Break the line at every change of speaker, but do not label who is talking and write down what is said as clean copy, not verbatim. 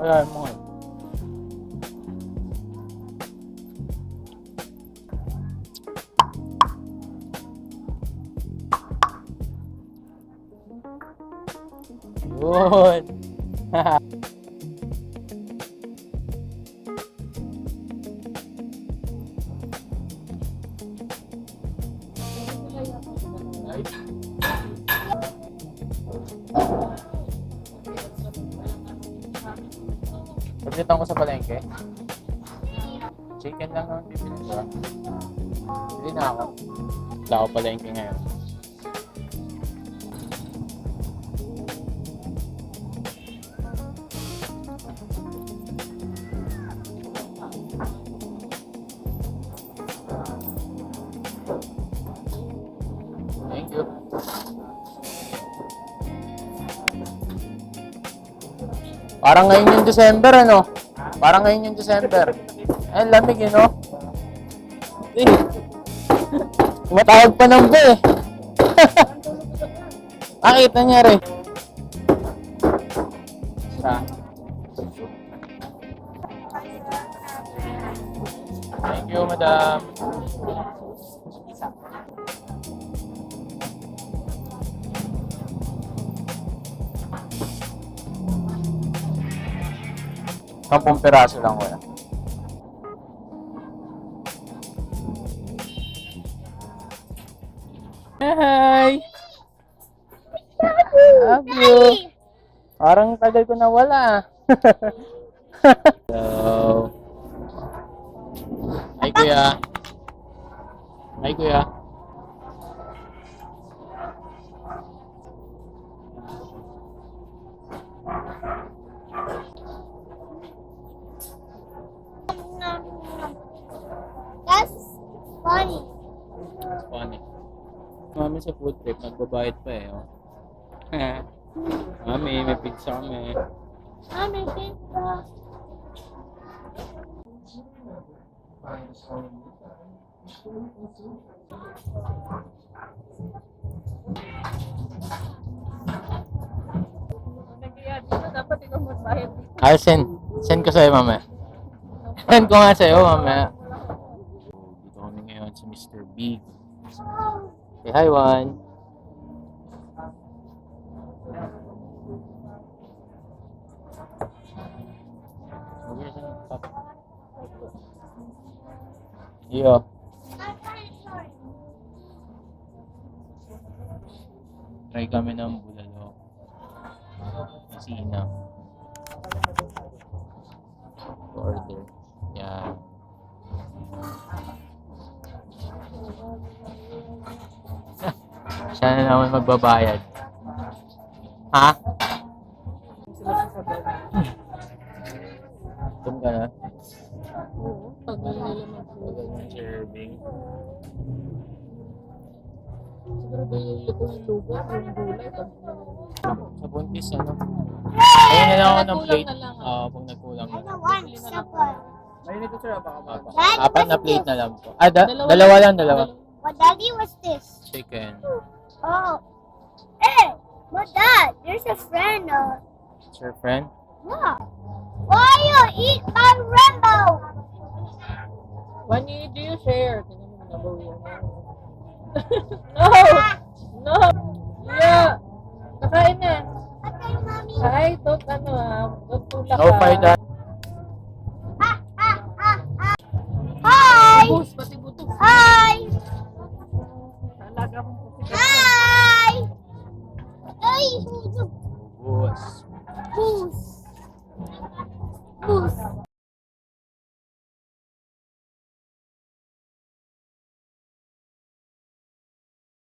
Kaya mo nga. Yun. Pagkita ko sa palengke. Chicken lang ang bibili ko. Hindi na ako. Wala ako palengke ngayon. Thank you. Parang ngayon yung December, ano? Parang ngayon yung December. Ay, lamig, you know? Tumatawag pa ng be. Nakita niya rin. Thank you, madam. Sampung piraso lang wala. Hi! Love you! Parang tagal ko nawala. Hello. Hi, kuya. Hi, kuya.
That's funny.
That's funny. Mami sa food trip, nagbabayad pa eh. Oh. Mami, may pizza kami.
Mami, pizza.
I'll send ko sa'yo mamaya. Send ko nga sa'yo mamaya. Dito kami ngayon sa Mr. Big. Say hi, Juan. Iyo. Try kami ng bulalo. Sina. Order. Yan. Siya na naman magbabayad. Ha? Tum ka na?
Oo, tagal nila
Tagal ng serving.
siguro ba yung luto ng lugar, yung gulay, pag
Sa buntis, ano? Ayun na lang ako ng
Nagkulang
plate.
na lang.
Oo, pag nagkulang
I
na.
don't want supper.
Mainit ito baka mapa.
Dad,
Apat na
what's
plate
this?
na lang po. Ah, dalawa lang, dalawa.
What, Daddy, what's this?
Chicken.
Oh. Hey, but Dad, there's a friend.
It's your friend?
Yeah. Why you eat my rainbow?
When do you share? Tingnan mo, nabaw yan. No! No! Yeah! Nakain na.
Okay, mommy.
Ay, don't tulak
No fire dad.
Hi.
Bus, pati buto.
Hi.
Alaga mo po.
Hi. Ay,
Bus.
Goose. Goose.